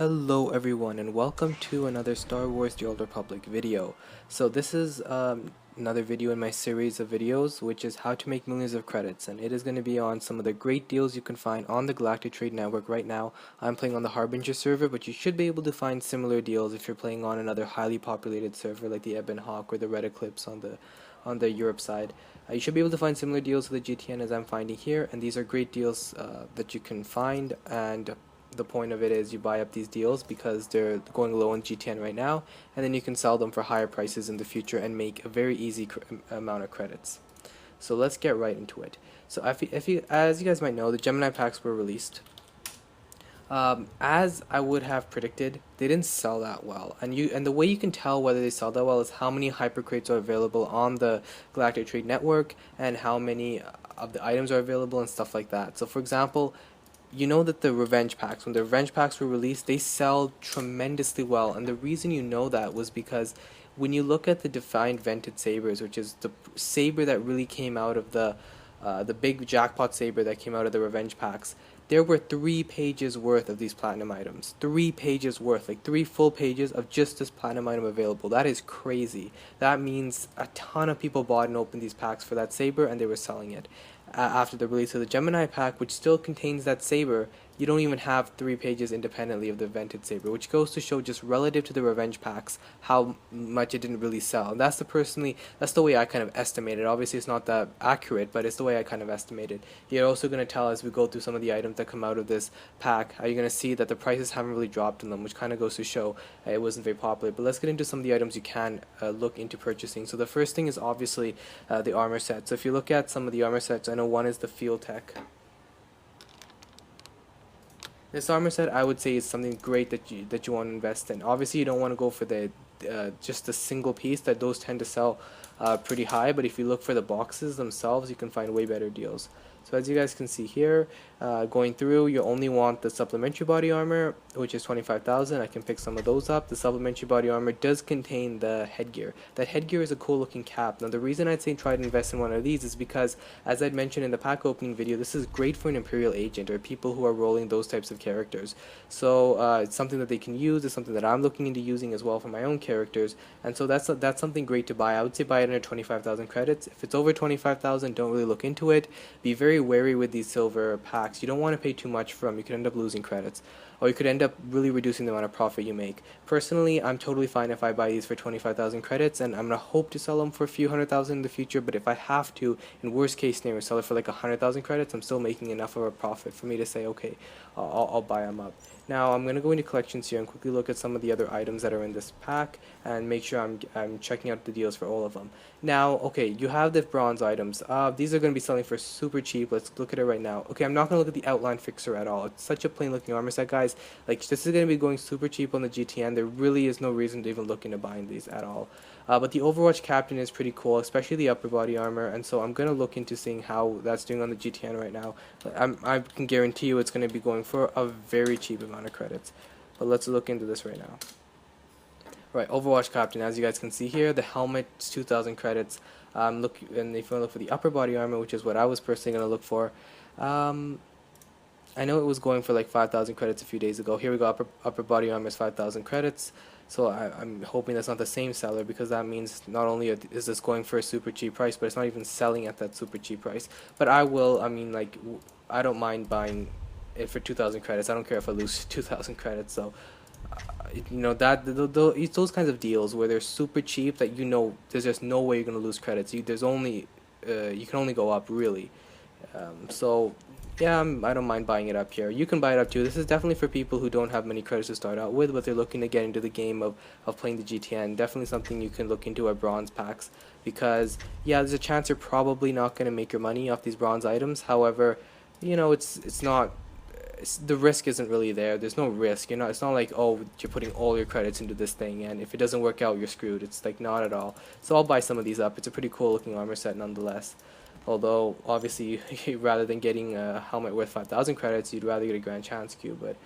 Hello everyone and welcome to another Star Wars The Old Republic video. So this is another video in my series of videos, which is how to make millions of credits, and it is going to be on some of the great deals you can find on the Galactic Trade Network. Right now I'm playing on the Harbinger server, but you should be able to find similar deals if you're playing on another highly populated server like the Ebon Hawk or the Red Eclipse on the Europe side. You should be able to find similar deals to the GTN as I'm finding here, and these are great deals that you can find, and the point of it is you buy up these deals because they're going low on GTN right now, and then you can sell them for higher prices in the future and make a very easy amount of credits. So let's get right into it. So as you guys might know, the Gemini Packs were released. As I would have predicted, they didn't sell that well, and the way you can tell whether they sell that well is how many hyper crates are available on the Galactic Trade Network and how many of the items are available and stuff like that. So for example, you know that the revenge packs, when the revenge packs were released, they sell tremendously well, and the reason you know that was because when you look at the defined vented sabers, which is the saber that really came out of the big jackpot saber that came out of the revenge packs, there were 3 pages worth of these platinum items. 3 pages worth, like 3 full pages of just this platinum item available. That is crazy. That means a ton of people bought and opened these packs for that saber, and they were selling it. After the release of the Gemini pack, which still contains that saber, you don't even have 3 pages independently of the vented saber, which goes to show just relative to the revenge packs how much it didn't really sell. And that's the way I kind of estimated. Obviously it's not that accurate, but it's the way I kind of estimated. You're also going to tell as we go through some of the items that come out of this pack, how you're going to see that the prices haven't really dropped in them, which kind of goes to show it wasn't very popular. But let's get into some of the items you can look into purchasing. So the first thing is obviously the armor set. So if you look at some of the armor sets, I know one is the Field Tech. This armor set, I would say, is something great that you want to invest in. Obviously, you don't want to go for the just a single piece, that those tend to sell pretty high. But if you look for the boxes themselves, you can find way better deals. So as you guys can see here, going through, you only want the supplementary body armor, which is 25,000. I can pick some of those up. The supplementary body armor does contain the headgear. That headgear is a cool looking cap. Now the reason I'd say try to invest in one of these is because, as I'd mentioned in the pack opening video, this is great for an Imperial agent or people who are rolling those types of characters. So it's something that they can use. It's something that I'm looking into using as well for my own characters, and so that's something great to buy. I would say buy it under 25,000 credits. If it's over 25,000, don't really look into it. Be very wary with these silver packs. You don't want to pay too much for them. You could end up losing credits, or you could end up really reducing the amount of profit you make. Personally, I'm totally fine if I buy these for 25,000 credits, and I'm gonna hope to sell them for a few 100,000 in the future. But if I have to, in worst case scenario, sell it for like 100,000 credits, I'm still making enough of a profit for me to say, okay, I'll buy them up. Now I'm going to go into collections here and quickly look at some of the other items that are in this pack and make sure I'm checking out the deals for all of them. Now, okay, you have the bronze items. These are going to be selling for super cheap. Let's look at it right now. Okay, I'm not going to look at the outline fixer at all. It's such a plain looking armor set, guys. Like, this is going to be going super cheap on the GTN. There really is no reason to even look into buying these at all. But the Overwatch Captain is pretty cool, especially the upper body armor, and so I'm going to look into seeing how that's doing on the GTN right now. I can guarantee you it's going to be going for a very cheap amount of credits. But let's look into this right now. Right, Overwatch Captain, as you guys can see here, the helmet is 2,000 credits. And if you want to look for the upper body armor, which is what I was personally going to look for, I know it was going for like 5,000 credits a few days ago. Here we go, upper body armor is 5,000 credits. So I'm hoping that's not the same seller, because that means not only is this going for a super cheap price, but it's not even selling at that super cheap price. But I mean, like, I don't mind buying it for 2,000 credits. I don't care if I lose 2,000 credits. So, you know, it's those kinds of deals where they're super cheap that you know there's just no way you're going to lose credits. You can only go up, really. So yeah, I don't mind buying it up here. You can buy it up too. This is definitely for people who don't have many credits to start out with, but they're looking to get into the game of playing the GTN. Definitely something you can look into at bronze packs, because yeah, there's a chance you're probably not going to make your money off these bronze items. However, you know, the risk isn't really there. There's no risk. It's not like, oh, you're putting all your credits into this thing, and if it doesn't work out, you're screwed. It's like not at all. So I'll buy some of these up. It's a pretty cool looking armor set nonetheless. Although, obviously, rather than getting a helmet worth 5,000 credits, you'd rather get a Grand Chance cube. But,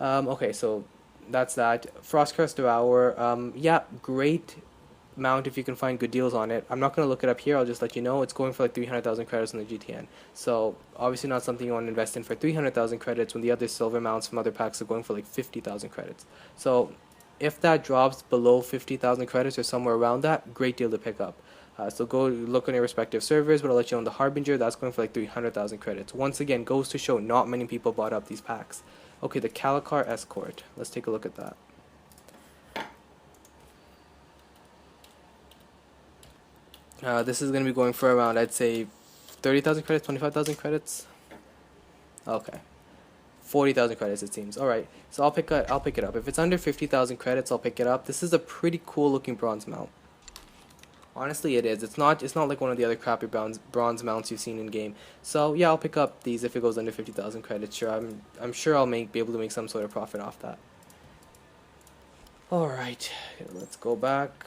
okay, so that's that. Frostcrest Devourer, yeah, great mount, if you can find good deals on it, I'm not going to look it up here, I'll just let you know, it's going for like 300,000 credits on the GTN. So obviously not something you want to invest in for 300,000 credits when the other silver mounts from other packs are going for like 50,000 credits. So if that drops below 50,000 credits or somewhere around that, great deal to pick up. So go look on your respective servers, but I'll let you know on the Harbinger, that's going for like 300,000 credits. Once again, goes to show not many people bought up these packs. Okay, the Calicar Escort. Let's take a look at that. This is going to be going for around, I'd say, 30,000 credits, 25,000 credits. Okay, 40,000 credits it seems. All right, so I'll pick it up. If it's under 50,000 credits, I'll pick it up. This is a pretty cool looking bronze mount. Honestly, it is. It's not like one of the other crappy bronze mounts you've seen in game. So yeah, I'll pick up these if it goes under 50,000 credits. Sure, I'm sure I'll be able to make some sort of profit off that. All right, let's go back.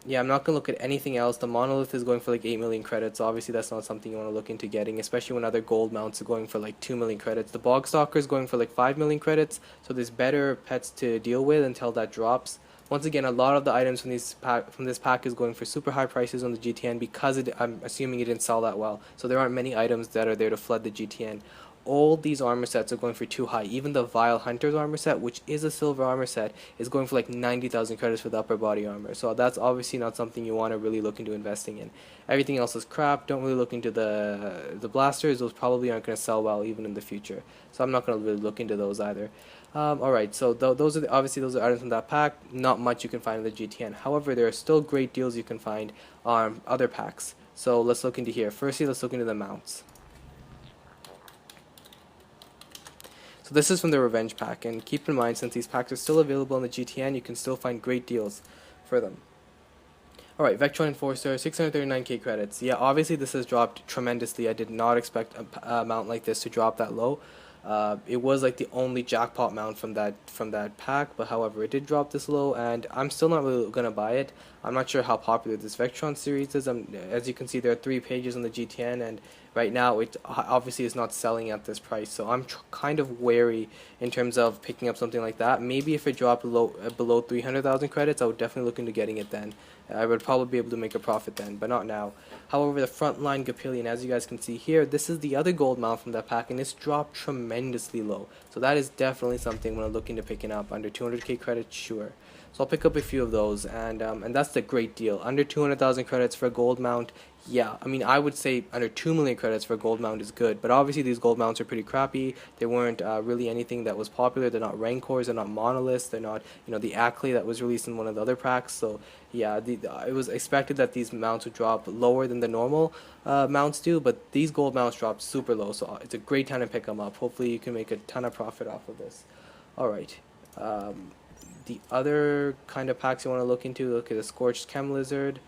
Yeah, I'm not gonna look at anything else. The monolith is going for like 8 million credits. Obviously, that's not something you want to look into getting, especially when other gold mounts are going for like 2 million credits. The bog stalker is going for like 5 million credits. So there's better pets to deal with until that drops. Once again, a lot of the items from this pack is going for super high prices on the GTN because I'm assuming it didn't sell that well. So there aren't many items that are there to flood the GTN. All these armor sets are going for too high. Even the Vile Hunter's armor set, which is a silver armor set, is going for like 90,000 credits for the upper body armor. So that's obviously not something you want to really look into investing in. Everything else is crap. Don't really look into the blasters. Those probably aren't going to sell well even in the future. So I'm not going to really look into those either. Alright, so those are obviously those are items from that pack. Not much you can find in the GTN. However, there are still great deals you can find on other packs. So let's look into here. Firstly, let's look into the mounts. So this is from the Revenge pack, and keep in mind, since these packs are still available on the GTN, you can still find great deals for them. Alright, Vectron Enforcer, 639k credits. Yeah, obviously this has dropped tremendously. I did not expect a mount like this to drop that low. It was like the only jackpot mount from that pack, but however it did drop this low, and I'm still not really gonna buy it. I'm not sure how popular this Vectron series is. As you can see, there are 3 pages on the GTN, and right now it obviously is not selling at this price. So I'm kind of wary in terms of picking up something like that. Maybe if it dropped below 300,000 credits, I would definitely look into getting it then. I would probably be able to make a profit then, but not now. However, the Frontline Gapillion, as you guys can see here, this is the other gold mount from that pack, and it's dropped tremendously low. So that is definitely something when I'm looking to picking up. Under 200k credits, sure. So I'll pick up a few of those, and that's the great deal. Under 200,000 credits for a gold mount, yeah, I mean, I would say under 2 million credits for a gold mount is good, but obviously these gold mounts are pretty crappy. They weren't really anything that was popular. They're not Rancors, they're not Monoliths, they're not, the Ackley that was released in one of the other packs. So yeah, it was expected that these mounts would drop lower than the normal mounts do, but these gold mounts dropped super low, so it's a great time to pick them up. Hopefully you can make a ton of profit off of this. Alright. The other kind of packs you want to look into, look at the Scorched Chem Lizard,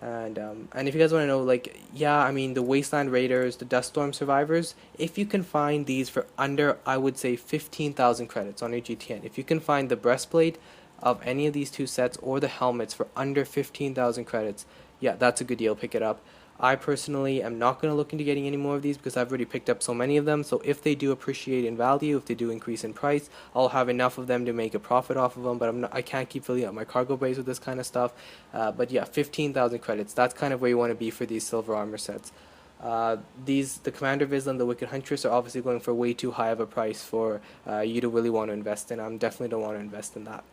and if you guys want to know, like, yeah, I mean, the Wasteland Raiders, the Duststorm Survivors, if you can find these for under, I would say, 15,000 credits on your GTN, if you can find the breastplate of any of these 2 sets or the helmets for under 15,000 credits, yeah, that's a good deal, pick it up. I personally am not going to look into getting any more of these because I've already picked up so many of them. So if they do appreciate in value, if they do increase in price, I'll have enough of them to make a profit off of them. But I can't keep filling up my cargo bays with this kind of stuff. But yeah, 15,000 credits. That's kind of where you want to be for these silver armor sets. The Commander Vizsla, the Wicked Huntress are obviously going for way too high of a price for you to really want to invest in. I definitely don't want to invest in that.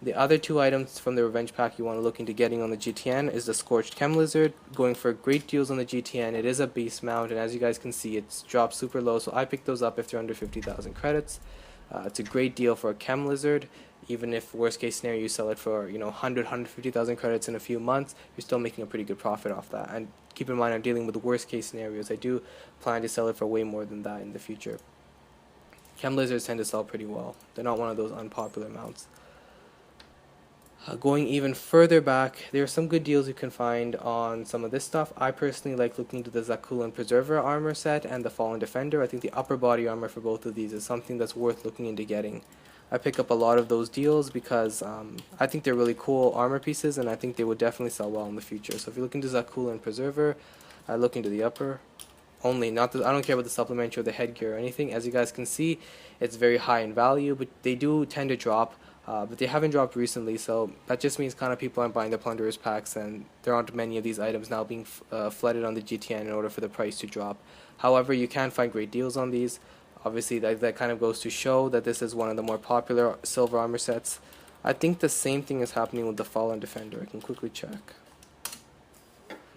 The other 2 items from the Revenge pack you want to look into getting on the GTN is the Scorched Chem Lizard, going for great deals on the GTN. It is a beast mount, and as you guys can see, it's dropped super low, so I picked those up if they're under 50,000 credits. It's a great deal for a Chem Lizard. Even if worst case scenario you sell it for 150,000 credits in a few months, you're still making a pretty good profit off that. And keep in mind, I'm dealing with the worst case scenarios. I do plan to sell it for way more than that in the future. Chem Lizards tend to sell pretty well. They're not one of those unpopular mounts. Going even further back, there are some good deals you can find on some of this stuff. I personally like looking into the Zakulan Preserver armor set and the Fallen Defender. I think the upper body armor for both of these is something that's worth looking into getting. I pick up a lot of those deals because I think they're really cool armor pieces, and I think they would definitely sell well in the future. So if you're looking to Zakulan Preserver, I look into the upper. Only, I don't care about the supplementary or the headgear or anything. As you guys can see, it's very high in value, but they do tend to drop but they haven't dropped recently, so that just means kind of people aren't buying the Plunderers packs, and there aren't many of these items now being flooded on the GTN in order for the price to drop. However, you can find great deals on these. Obviously, that kind of goes to show that this is one of the more popular silver armor sets. I think the same thing is happening with the Fallen Defender. I can quickly check.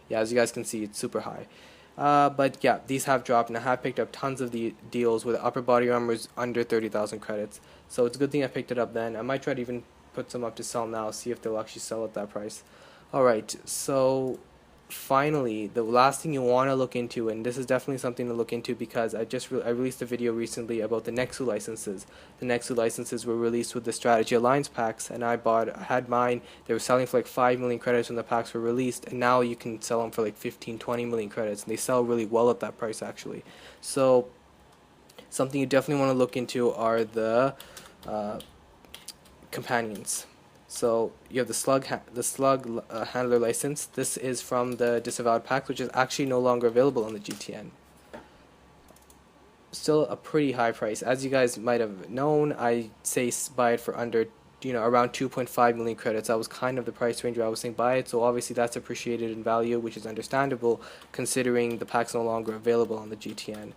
Yeah, as you guys can see, it's super high. But yeah, these have dropped, and I have picked up tons of the deals with upper body armors under 30,000 credits. So it's a good thing I picked it up then. I might try to even put some up to sell now, see if they'll actually sell at that price. Alright, so finally, the last thing you want to look into, and this is definitely something to look into because I released a video recently about the Nexu licenses. The Nexu licenses were released with the Strategy Alliance packs, and I had mine. They were selling for like 5 million credits when the packs were released, and now you can sell them for like 15, 20 million credits, and they sell really well at that price actually. So something you definitely want to look into are the companions. So you have the slug handler license. This is from the disavowed pack, which is actually no longer available on the GTN. Still a pretty high price. As you guys might have known, I say buy it for under, around 2.5 million credits. That was kind of the price range where I was saying buy it. So obviously that's appreciated in value, which is understandable considering the pack's no longer available on the GTN.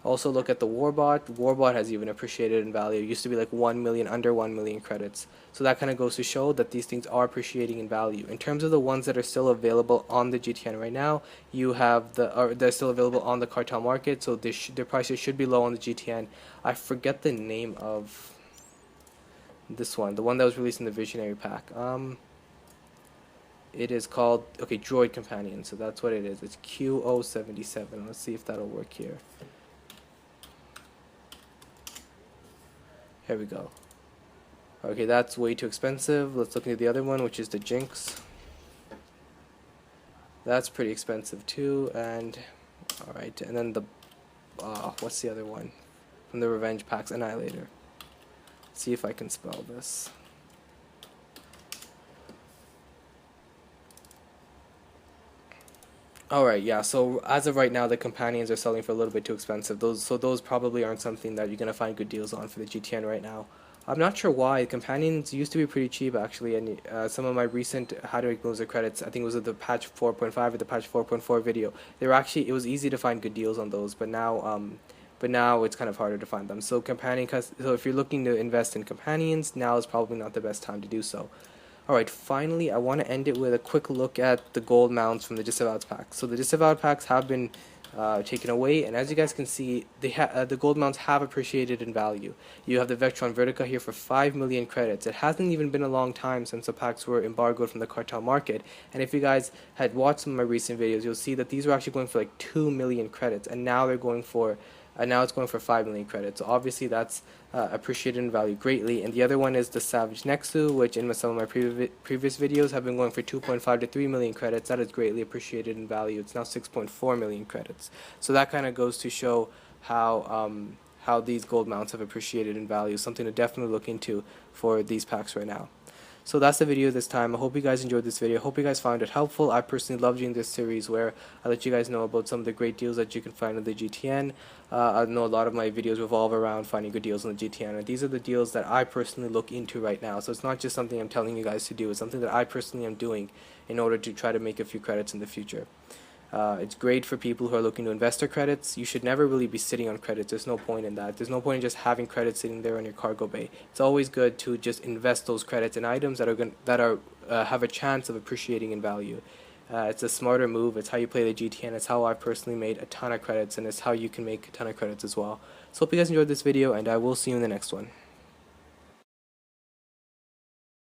Also look at the Warbot. Warbot has even appreciated in value. It used to be like 1 million, under 1 million credits. So that kind of goes to show that these things are appreciating in value. In terms of the ones that are still available on the GTN right now, you have they're still available on the cartel market, so their prices should be low on the GTN. I forget the name of this one, the one that was released in the Visionary pack. It is called, okay, Droid Companion, so that's what it is. It's QO77. Let's see if that'll work here. Here we go. Okay, that's way too expensive. Let's look at the other one, which is the Jinx. That's pretty expensive too. And alright, and then the what's the other one from the Revenge Packs? Annihilator. Let's see if I can spell this. Alright, yeah, so as of right now, the companions are selling for a little bit too expensive. Those probably aren't something that you're going to find good deals on for the GTN right now. I'm not sure why. Companions used to be pretty cheap, actually, and some of my recent How to Make Moves of credits, I think it was at the patch 4.5 or the patch 4.4 video, it was easy to find good deals on those, but now it's kind of harder to find them. So if you're looking to invest in companions, now is probably not the best time to do so. Alright, finally, I want to end it with a quick look at the gold mounts from the Disavowed packs. So the Disavowed packs have been taken away, and as you guys can see, the gold mounts have appreciated in value. You have the Vectron Vertica here for 5 million credits. It hasn't even been a long time since the packs were embargoed from the cartel market, and if you guys had watched some of my recent videos, you'll see that these were actually going for like 2 million credits, and now they're going for now it's going for 5 million credits. So obviously that's appreciated in value greatly. And the other one is the Savage Nexu, which in some of my previous videos have been going for 2.5 to 3 million credits. That is greatly appreciated in value. It's now 6.4 million credits. So that kind of goes to show how these gold mounts have appreciated in value. Something to definitely look into for these packs right now. So that's the video this time. I hope you guys enjoyed this video. I hope you guys found it helpful. I personally love doing this series where I let you guys know about some of the great deals that you can find on the GTN. I know a lot of my videos revolve around finding good deals on the GTN, and these are the deals that I personally look into right now. So it's not just something I'm telling you guys to do. It's something that I personally am doing in order to try to make a few credits in the future. It's great for people who are looking to invest their credits. You should never really be sitting on credits. There's no point in that. There's no point in just having credits sitting there on your cargo bay. It's always good to just invest those credits in items that have a chance of appreciating in value. It's a smarter move. It's how you play the GTN. It's how I've personally made a ton of credits, and it's how you can make a ton of credits as well. So hope you guys enjoyed this video, and I will see you in the next one.